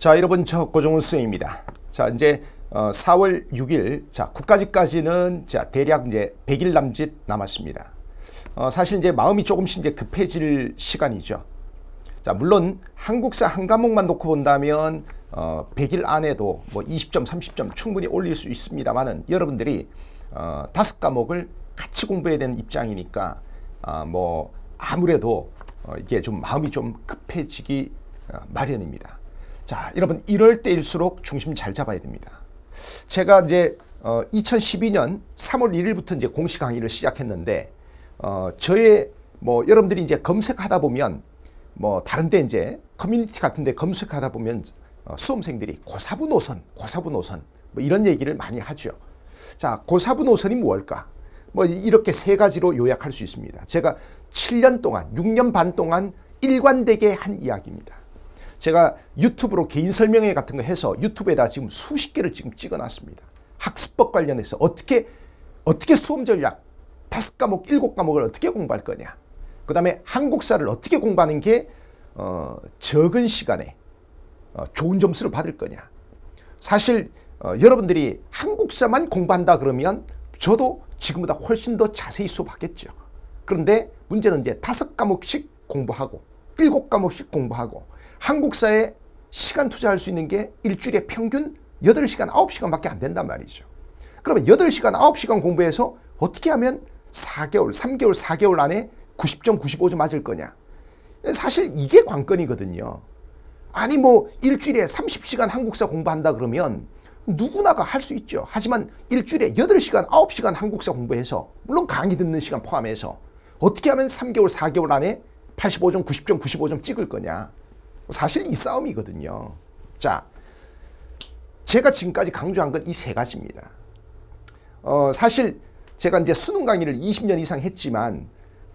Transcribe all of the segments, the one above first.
자, 여러분, 저 고종훈 선생입니다. 자, 이제 4월 6일, 자, 국가직까지는 자, 대략 이제 100일 남짓 남았습니다. 사실 이제 마음이 조금씩 이제 급해질 시간이죠. 자, 물론 한국사 한 과목만 놓고 본다면 100일 안에도 뭐 20점, 30점 충분히 올릴 수 있습니다만은 여러분들이 5과목을 같이 공부해야 되는 입장이니까 뭐 아무래도 이게 좀 마음이 좀 급해지기 마련입니다. 자, 여러분, 이럴 때일수록 중심 잘 잡아야 됩니다. 제가 이제 2012년 3월 1일부터 이제 공식 강의를 시작했는데 저의 뭐 여러분들이 이제 검색하다 보면 뭐 다른데 이제 커뮤니티 같은데 검색하다 보면 수험생들이 고사부 노선 뭐 이런 얘기를 많이 하죠. 자, 고사부 노선이 무엇일까? 뭐 이렇게 세 가지로 요약할 수 있습니다. 제가 7년 동안, 6년 반 동안 일관되게 한 이야기입니다. 제가 유튜브로 개인 설명회 같은 거 해서 유튜브에다 지금 수십 개를 지금 찍어놨습니다. 학습법 관련해서 어떻게 수험 전략 5과목, 7과목을 어떻게 공부할 거냐. 그 다음에 한국사를 어떻게 공부하는 게 적은 시간에 좋은 점수를 받을 거냐. 사실 여러분들이 한국사만 공부한다 그러면 저도 지금보다 훨씬 더 자세히 수업하겠죠. 그런데 문제는 이제 5과목씩 공부하고 7과목씩 공부하고 한국사에 시간 투자할 수 있는 게 일주일에 평균 8시간, 9시간밖에 안 된단 말이죠. 그러면 8시간, 9시간 공부해서 어떻게 하면 4개월, 3개월, 4개월 안에 90점, 95점 맞을 거냐. 사실 이게 관건이거든요. 아니 뭐 일주일에 30시간 한국사 공부한다 그러면 누구나가 할 수 있죠. 하지만 일주일에 8시간, 9시간 한국사 공부해서 물론 강의 듣는 시간 포함해서 어떻게 하면 3개월, 4개월 안에 85점, 90점, 95점 찍을 거냐. 사실 이 싸움이거든요. 자, 제가 지금까지 강조한 건 이 세 가지입니다. 사실 제가 이제 수능 강의를 20년 이상 했지만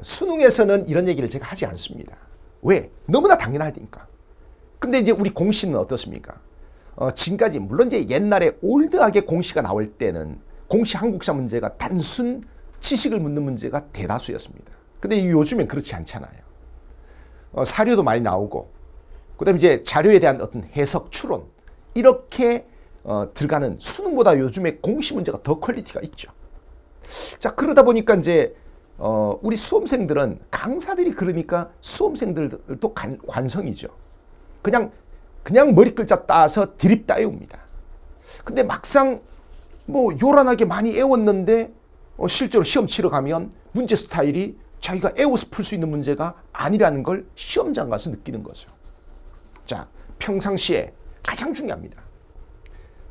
수능에서는 이런 얘기를 제가 하지 않습니다. 왜? 너무나 당연하니까. 근데 이제 우리 공시는 어떻습니까? 지금까지 물론 이제 옛날에 올드하게 공시가 나올 때는 공시 한국사 문제가 단순 지식을 묻는 문제가 대다수였습니다. 근데 요즘엔 그렇지 않잖아요. 사료도 많이 나오고 그다음에 이제 자료에 대한 어떤 해석, 추론 이렇게 들어가는 수능보다 요즘에 공시 문제가 더 퀄리티가 있죠. 자, 그러다 보니까 이제 우리 수험생들은 강사들이 그러니까 수험생들도 관성이죠. 그냥 머리 글자 따서 드립다 외웁니다. 근데 막상 뭐 요란하게 많이 외웠는데 실제로 시험 치러 가면 문제 스타일이 자기가 외워서 풀 수 있는 문제가 아니라는 걸 시험장 가서 느끼는 거죠. 자, 평상시에 가장 중요합니다.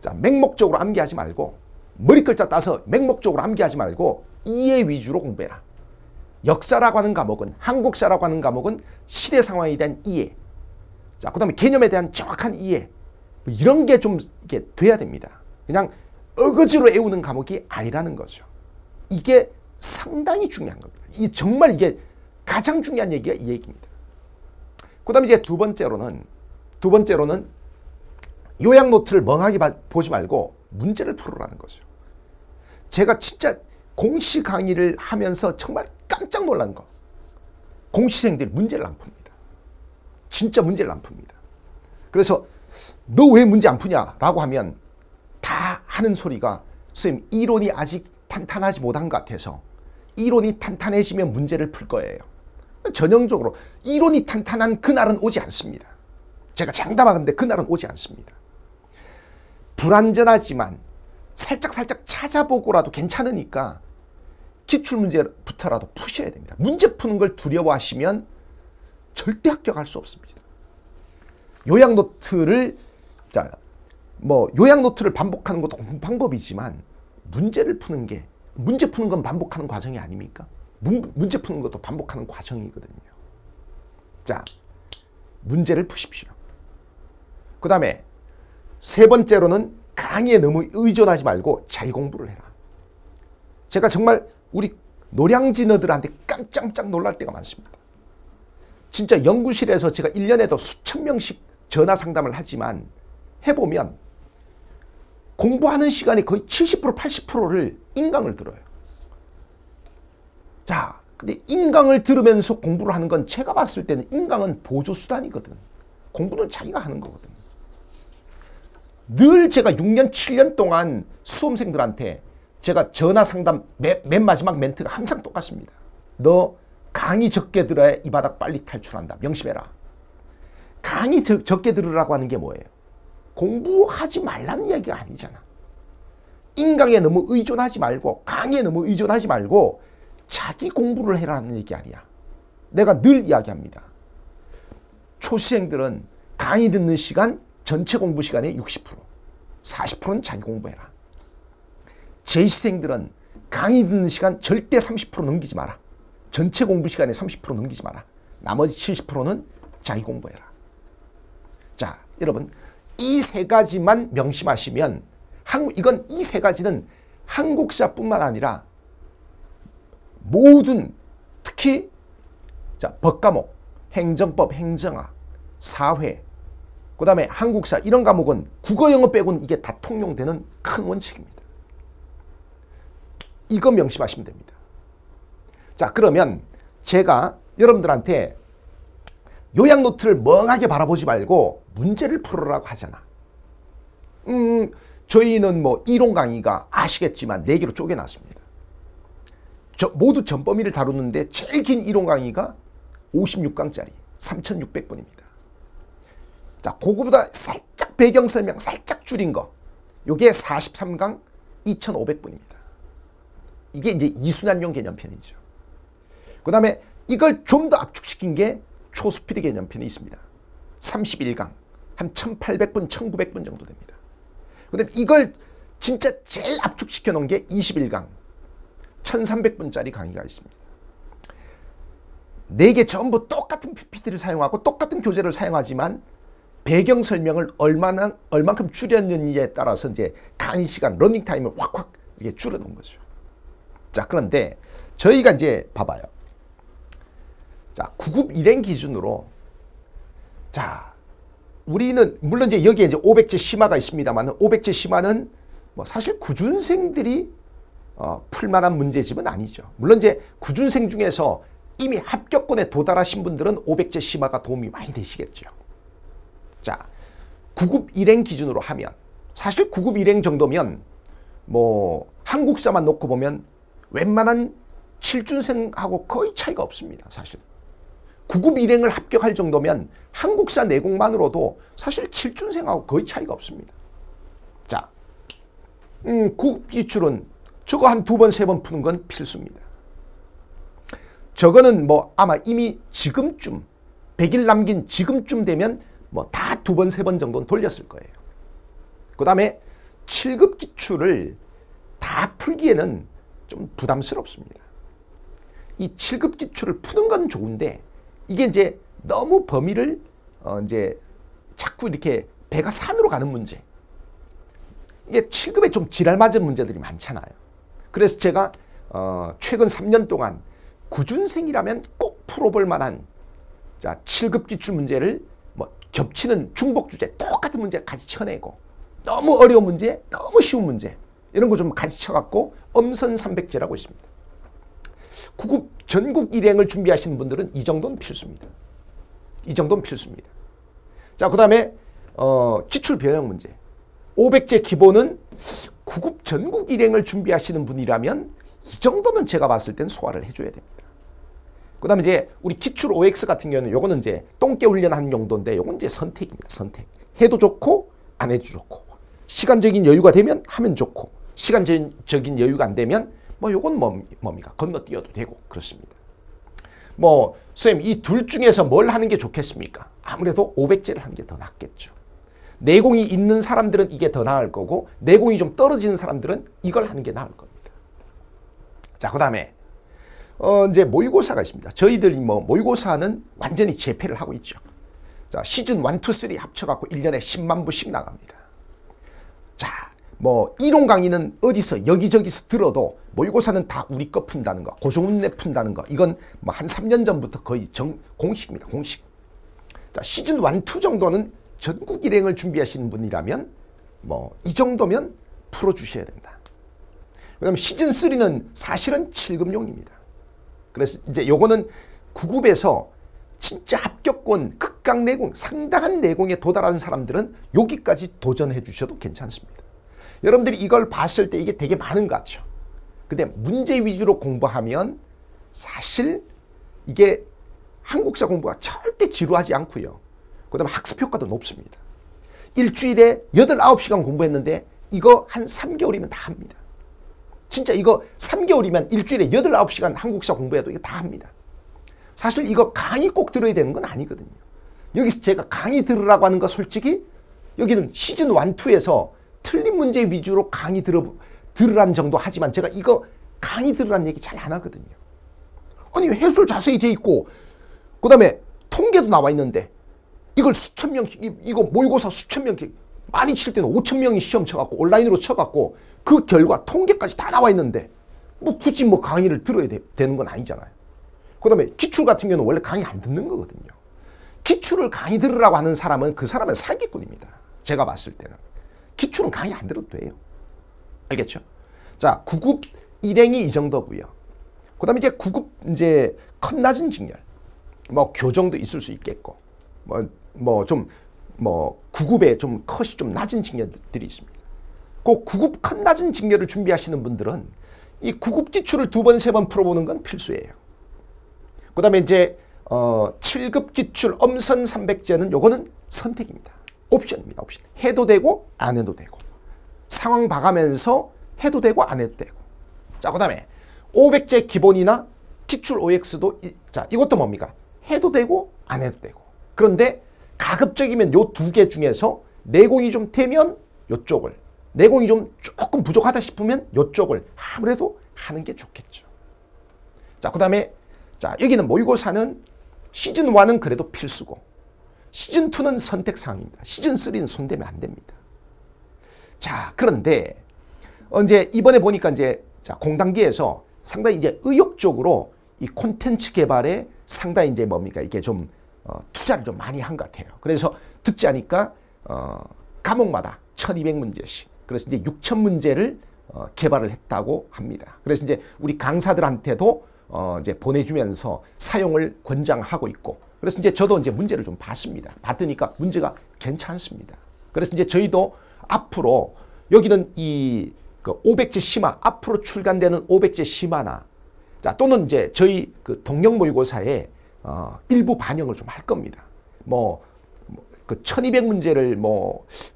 자, 맹목적으로 암기하지 말고 머리 글자 따서 맹목적으로 암기하지 말고 이해 위주로 공부해라. 역사라고 하는 과목은, 한국사라고 하는 과목은 시대 상황에 대한 이해, 자, 그 다음에 개념에 대한 정확한 이해, 뭐 이런 게 좀 이게 돼야 됩니다. 그냥 어거지로 외우는 과목이 아니라는 거죠. 이게 상당히 중요한 겁니다. 정말 이게 가장 중요한 얘기가 이 얘기입니다. 그 다음에 이제 두 번째로는 요약 노트를 멍하게 보지 말고 문제를 풀으라는 거죠. 제가 진짜 공시 강의를 하면서 정말 깜짝 놀란 거. 공시생들이 문제를 안 풉니다. 진짜 문제를 안 풉니다. 그래서 너 왜 문제 안 푸냐라고 하면 다 하는 소리가 선생님 이론이 아직 탄탄하지 못한 것 같아서 이론이 탄탄해지면 문제를 풀 거예요. 전형적으로 이론이 탄탄한 그날은 오지 않습니다. 제가 장담하건대 그날은 오지 않습니다. 불완전하지만 살짝 찾아보고라도 괜찮으니까 기출문제부터라도 푸셔야 됩니다. 문제 푸는 걸 두려워하시면 절대 합격할 수 없습니다. 요약노트를 요약노트를 반복하는 것도 방법이지만 문제 푸는 건 반복하는 과정이 아닙니까? 문제 푸는 것도 반복하는 과정이거든요. 자, 문제를 푸십시오. 그 다음에 세 번째로는 강의에 너무 의존하지 말고 자기 공부를 해라. 제가 정말 우리 노량진어들한테 깜짝 놀랄 때가 많습니다. 진짜 연구실에서 제가 1년에도 수천 명씩 전화 상담을 하지만 해보면 공부하는 시간이 거의 70%, 80%를 인강을 들어요. 자, 근데 인강을 들으면서 공부를 하는 건 제가 봤을 때는 인강은 보조수단이거든. 공부는 자기가 하는 거거든. 늘 제가 6년, 7년 동안 수험생들한테 제가 전화 상담 맨 마지막 멘트가 항상 똑같습니다. 너 강의 적게 들어야 이 바닥 빨리 탈출한다. 명심해라. 강의 적게 들으라고 하는 게 뭐예요? 공부하지 말라는 이야기가 아니잖아. 인강에 너무 의존하지 말고 강의에 너무 의존하지 말고 자기 공부를 해라는 얘기 아니야. 내가 늘 이야기합니다. 초시생들은 강의 듣는 시간 전체 공부 시간의 60%, 40%는 자기 공부해라. 재시생들은 강의 듣는 시간 절대 30% 넘기지 마라. 전체 공부 시간의 30% 넘기지 마라. 나머지 70%는 자기 공부해라. 자, 여러분 이 세 가지만 명심하시면 이건 이 세 가지는 한국사뿐만 아니라 모든 특히 자, 법과목, 행정법, 행정학, 사회, 그 다음에 한국사 이런 과목은 국어, 영어 빼고는 이게 다 통용되는 큰 원칙입니다. 이거 명심하시면 됩니다. 자, 그러면 제가 여러분들한테 요약 노트를 멍하게 바라보지 말고 문제를 풀어라고 하잖아. 저희는 뭐 이론 강의가 아시겠지만 4개로 쪼개놨습니다. 모두 전범위를 다루는데 제일 긴 이론 강의가 56강짜리 3,600분입니다. 자, 그거보다 살짝 배경 설명 살짝 줄인 거. 요게 43강 2,500분입니다. 이게 이제 이순환용 개념편이죠. 그 다음에 이걸 좀 더 압축시킨 게 초스피드 개념편이 있습니다. 31강 한 1,800분, 1,900분 정도 됩니다. 그 다음에 이걸 진짜 제일 압축시켜 놓은 게 21강 1,300분짜리 강의가 있습니다. 4개 전부 똑같은 PPT를 사용하고 똑같은 교재를 사용하지만 배경 설명을 얼만큼 줄였느냐에 따라서 이제 강의 시간, 러닝 타임을 확확 이게 줄여놓은 거죠. 자, 그런데 저희가 이제 봐봐요. 자, 9급 일행 기준으로 자, 우리는 물론 이제 여기에 이제 500제 심화가 있습니다만 500제 심화는 뭐 사실 구준생들이 풀만한 문제집은 아니죠. 물론 이제 구준생 중에서 이미 합격권에 도달하신 분들은 500제 심화가 도움이 많이 되시겠죠. 자, 9급 일행 기준으로 하면 사실 9급 일행 정도면 뭐 한국사만 놓고 보면 웬만한 7준생하고 거의 차이가 없습니다. 사실 9급 일행을 합격할 정도면 한국사 내공만으로도 사실 7준생하고 거의 차이가 없습니다. 자, 9급 기출은 저거 한 2번, 3번 푸는 건 필수입니다. 저거는 뭐 아마 이미 지금쯤 100일 남긴 지금쯤 되면 뭐 다 2번, 3번 정도는 돌렸을 거예요. 그 다음에 7급 기출을 다 풀기에는 좀 부담스럽습니다. 이 7급 기출을 푸는 건 좋은데 이게 이제 너무 범위를 이제 자꾸 이렇게 배가 산으로 가는 문제. 이게 7급에 좀 지랄 맞은 문제들이 많잖아요. 그래서 제가 최근 3년 동안 구준생이라면 꼭 풀어볼 만한 자 7급 기출 문제를 뭐 겹치는 중복 주제 똑같은 문제 같이 쳐내고 너무 어려운 문제, 너무 쉬운 문제 이런 거 좀 같이 쳐갖고 엄선 300제라고 있습니다. 9급 전국 일행을 준비하시는 분들은 이 정도는 필수입니다. 이 정도는 필수입니다. 자, 그 다음에 기출 변형 문제 500제 기본은 9급 전국 일행을 준비하시는 분이라면 이 정도는 제가 봤을 땐 소화를 해줘야 됩니다. 그 다음에 이제 우리 기출 OX 같은 경우는 요거는 이제 똥개 훈련하는 용도인데 요건 이제 선택입니다. 선택. 해도 좋고 안 해도 좋고 시간적인 여유가 되면 하면 좋고 시간적인 여유가 안 되면 뭐 요건 뭡니까? 건너뛰어도 되고 그렇습니다. 뭐 선생님 이 둘 중에서 뭘 하는 게 좋겠습니까? 아무래도 500제를 하는 게 더 낫겠죠. 내공이 있는 사람들은 이게 더 나을 거고 내공이 좀 떨어지는 사람들은 이걸 하는 게 나을 겁니다. 자, 그 다음에 이제 모의고사가 있습니다. 저희들이 뭐 모의고사는 완전히 재패를 하고 있죠. 자, 시즌 1, 2, 3 합쳐갖고 1년에 10만 부씩 나갑니다. 자, 뭐 이론 강의는 어디서 여기저기서 들어도 모의고사는 다 우리 거 푼다는 거, 고정문제 푼다는 거 이건 뭐 한 3년 전부터 거의 공식입니다. 공식. 자, 시즌 1, 2 정도는 전국 일행을 준비하시는 분이라면 뭐 이 정도면 풀어주셔야 된다. 그 다음에 시즌 3는 사실은 7급용입니다. 그래서 이제 요거는 9급에서 진짜 합격권, 극강 내공, 상당한 내공에 도달하는 사람들은 여기까지 도전해 주셔도 괜찮습니다. 여러분들이 이걸 봤을 때 이게 되게 많은 것 같죠. 근데 문제 위주로 공부하면 사실 이게 한국사 공부가 절대 지루하지 않고요. 그 다음에 학습 효과도 높습니다. 일주일에 8, 9시간 공부했는데 이거 한 3개월이면 다 합니다. 진짜 이거 3개월이면 일주일에 8, 9시간 한국사 공부해도 이거 다 합니다. 사실 이거 강의 꼭 들어야 되는 건 아니거든요. 여기서 제가 강의 들으라고 하는 거 솔직히 여기는 시즌 1, 2에서 틀린 문제 위주로 강의 들으라는 정도 하지만 제가 이거 강의 들으라는 얘기 잘 안 하거든요. 아니 해설 자세히 돼 있고 그 다음에 통계도 나와 있는데 이걸 수천 명씩 이거 모의고사 수천 명씩 많이 칠 때는 5천 명이 시험 쳐갖고 온라인으로 쳐갖고 그 결과 통계까지 다 나와 있는데 뭐 굳이 뭐 강의를 들어야 되는 건 아니잖아요. 그 다음에 기출 같은 경우는 원래 강의 안 듣는 거거든요. 기출을 강의 들으라고 하는 사람은 그 사람은 사기꾼입니다. 제가 봤을 때는. 기출은 강의 안 들어도 돼요. 알겠죠? 자, 9급 일행이 이 정도고요. 그 다음에 이제 9급 이제 컷낮은 직렬. 뭐 교정도 있을 수 있겠고 뭐 9급에 좀 컷이 좀 낮은 직렬들이 있습니다. 그 9급 컷 낮은 직렬을 준비하시는 분들은 이 9급 기출을 2번, 3번 풀어보는 건 필수예요. 그 다음에 이제 7급 기출 엄선 300제는 요거는 선택입니다. 옵션입니다. 옵션. 해도 되고 안 해도 되고 상황 봐가면서 해도 되고 안 해도 되고. 자, 그 다음에 500제 기본이나 기출 OX도 자 이것도 뭡니까? 해도 되고 안 해도 되고. 그런데 가급적이면 요 2개 중에서 내공이 좀 되면 요쪽을, 내공이 좀 조금 부족하다 싶으면 요쪽을 아무래도 하는 게 좋겠죠. 자, 그 다음에 자 여기는 모의고사는 시즌 1은 그래도 필수고 시즌 2는 선택사항입니다. 시즌 3는 손대면 안 됩니다. 자, 그런데 이제 이번에 보니까 이제 자 공단기에서 상당히 이제 의욕적으로 이 콘텐츠 개발에 상당히 이제 뭡니까 이게 좀 투자를 좀 많이 한 것 같아요. 그래서 듣지 않으니까 과목마다 1200문제씩 그래서 이제 6000문제를 개발을 했다고 합니다. 그래서 이제 우리 강사들한테도 이제 보내주면서 사용을 권장하고 있고 그래서 이제 저도 이제 문제를 좀 봤습니다. 봤더니까 문제가 괜찮습니다. 그래서 이제 저희도 앞으로 여기는 이 500제 심화 앞으로 출간되는 500제 심화나 자 또는 이제 저희 그 동영 모의고사에 일부 반영을 좀 할 겁니다. 그 1200문제를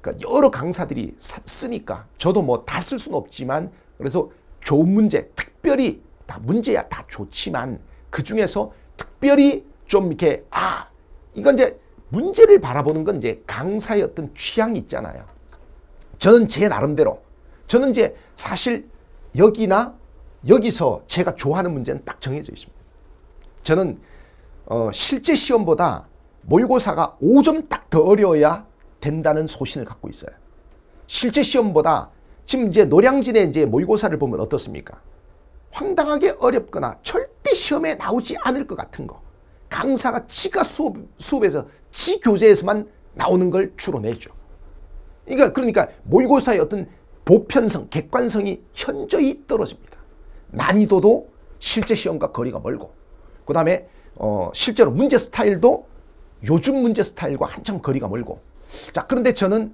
그러니까 여러 강사들이 쓰니까 저도 뭐 다 쓸 수는 없지만 그래서 좋은 문제 특별히 다 문제야 다 좋지만 그 중에서 특별히 좀 이렇게 이건 이제 문제를 바라보는 건 이제 강사의 어떤 취향이 있잖아요. 저는 제 나름대로 저는 이제 사실 여기나 여기서 제가 좋아하는 문제는 딱 정해져 있습니다. 저는 실제 시험보다 모의고사가 5점 딱 더 어려워야 된다는 소신을 갖고 있어요. 실제 시험보다 지금 이제 노량진의 이제 모의고사를 보면 어떻습니까? 황당하게 어렵거나 절대 시험에 나오지 않을 것 같은 거. 강사가 지가 수업에서 지 교재에서만 나오는 걸 주로 내죠. 그러니까 모의고사의 어떤 보편성, 객관성이 현저히 떨어집니다. 난이도도 실제 시험과 거리가 멀고 그 다음에 실제로 문제 스타일도 요즘 문제 스타일과 한참 거리가 멀고 자 그런데 저는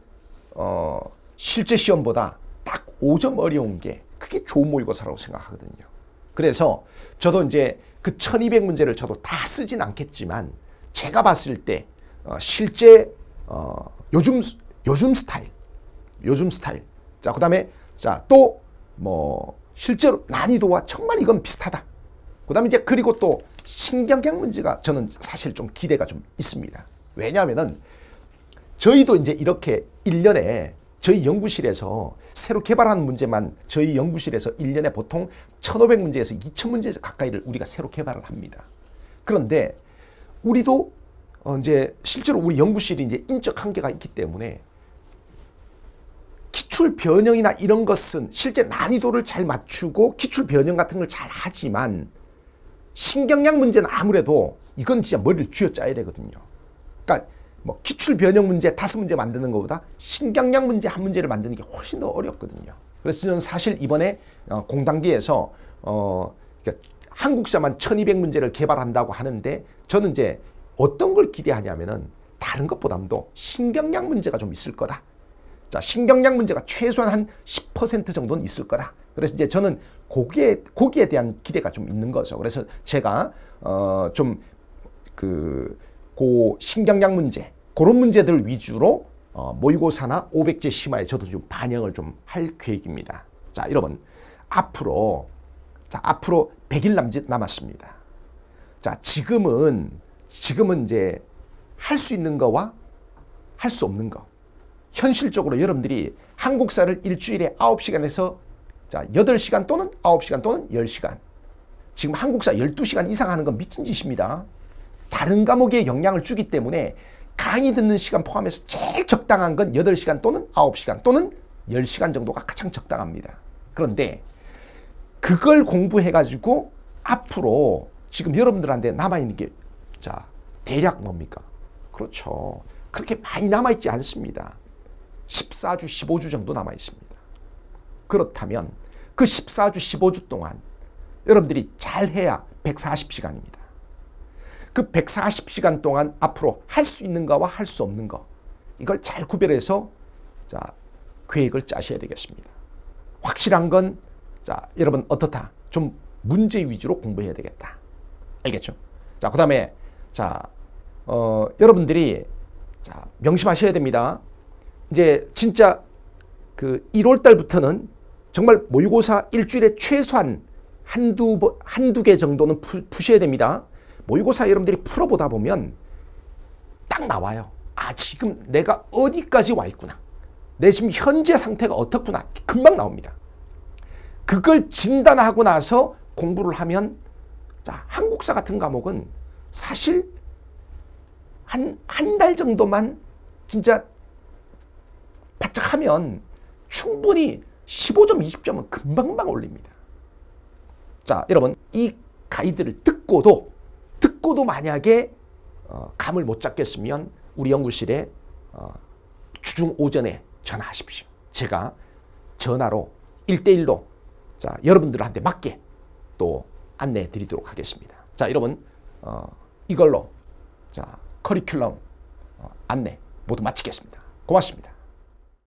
실제 시험보다 딱 5점 어려운 게 그게 좋은 모의고사라고 생각하거든요. 그래서 저도 이제 그 1200문제를 저도 다 쓰진 않겠지만 제가 봤을 때 실제 요즘 스타일 자 그다음에 자 또 실제로 난이도와 정말 이건 비슷하다. 그다음에 이제 그리고 또 신경향 문제가 저는 사실 좀 기대가 좀 있습니다. 왜냐하면은 저희도 이제 이렇게 1년에 저희 연구실에서 새로 개발하는 문제만 저희 연구실에서 1년에 보통 1500문제에서 2000문제 가까이를 우리가 새로 개발을 합니다. 그런데 우리도 이제 실제로 우리 연구실이 이제 인적 한계가 있기 때문에 기출 변형이나 이런 것은 실제 난이도를 잘 맞추고 기출 변형 같은 걸 잘 하지만 신경향 문제는 아무래도 이건 진짜 머리를 쥐어짜야 되거든요. 그러니까 기출 변형 문제 5문제 만드는 것보다 신경향 문제 1문제를 만드는 게 훨씬 더 어렵거든요. 그래서 저는 사실 이번에 공단기에서 그러니까 한국사만 1200문제를 개발한다고 하는데 저는 이제 어떤 걸 기대하냐면은 다른 것보다도 신경량 문제가 좀 있을 거다. 자, 신경량 문제가 최소한 한 10% 정도는 있을 거다. 그래서 이제 저는 거기에 대한 기대가 좀 있는 거죠. 그래서 제가 좀 그 신경량 문제, 그런 문제들 위주로 모의고사나 500제 심화에 저도 좀 반영을 좀 할 계획입니다. 자, 여러분 앞으로 100일 남짓 남았습니다. 자, 지금은 이제 할 수 있는 거와 할 수 없는 거. 현실적으로 여러분들이 한국사를 일주일에 9시간에서 자, 8시간 또는 9시간 또는 10시간. 지금 한국사 12시간 이상 하는 건 미친 짓입니다. 다른 과목에 영향을 주기 때문에 강의 듣는 시간 포함해서 제일 적당한 건 8시간 또는 9시간 또는 10시간 정도가 가장 적당합니다. 그런데 그걸 공부해가지고 앞으로 지금 여러분들한테 남아있는 게 자, 대략 뭡니까? 그렇죠. 그렇게 많이 남아있지 않습니다. 14주, 15주 정도 남아있습니다. 그렇다면 그 14주, 15주 동안 여러분들이 잘해야 140시간입니다. 그 140시간 동안 앞으로 할 수 있는 거와 할 수 없는 거, 이걸 잘 구별해서 자, 계획을 짜셔야 되겠습니다. 확실한 건 자, 여러분 어떻다? 좀 문제 위주로 공부해야 되겠다. 알겠죠? 자, 그 다음에 자, 여러분들이 자, 명심하셔야 됩니다. 이제 진짜 그 1월 달부터는 정말 모의고사 일주일에 최소한 한두 개 정도는 푸셔야 됩니다. 모의고사 여러분들이 풀어보다 보면 딱 나와요. 아, 지금 내가 어디까지 와 있구나. 내 지금 현재 상태가 어떻구나. 금방 나옵니다. 그걸 진단하고 나서 공부를 하면 자, 한국사 같은 과목은 사실 한 달 정도만 진짜 바짝 하면 충분히 15점, 20점은 금방금방 올립니다. 자, 여러분 이 가이드를 듣고도 만약에 감을 못 잡겠으면 우리 연구실에 주중 오전에 전화하십시오. 제가 전화로 1대1로 자, 여러분들한테 맞게 또 안내해 드리도록 하겠습니다. 자, 여러분 이걸로 자, 커리큘럼 안내 모두 마치겠습니다. 고맙습니다.